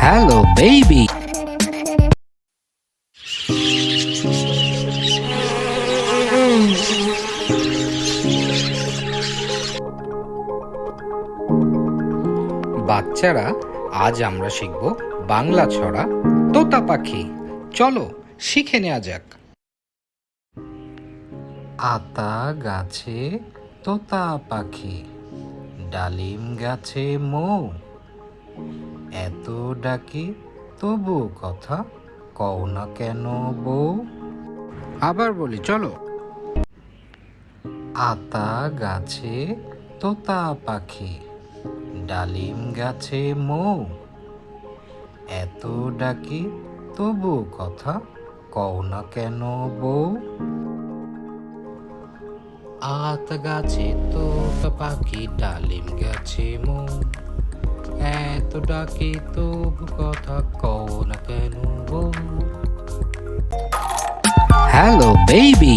Hello baby. বাচ্চারা, আজ আমরা শিখব বাংলা ছড়া তোতা পাখি। চলো শিখে নেওয়া যাক। আতা গাছে তোতা পাখি, ডালিম গাছে মৌ, এত ডাকি তবু কথা কও না কেন বউ। আবার বলি, চলো। আতা গাছে তোতা পাখি, ডালিম গাছে মৌ, এত ডাকি তবু কথা কও না কেন বউ। আতা গাছে তোতা পাখি, ডালিম গাছে মৌ, এত ডাকি তবু কথা কও না কেন বউ। Hello baby.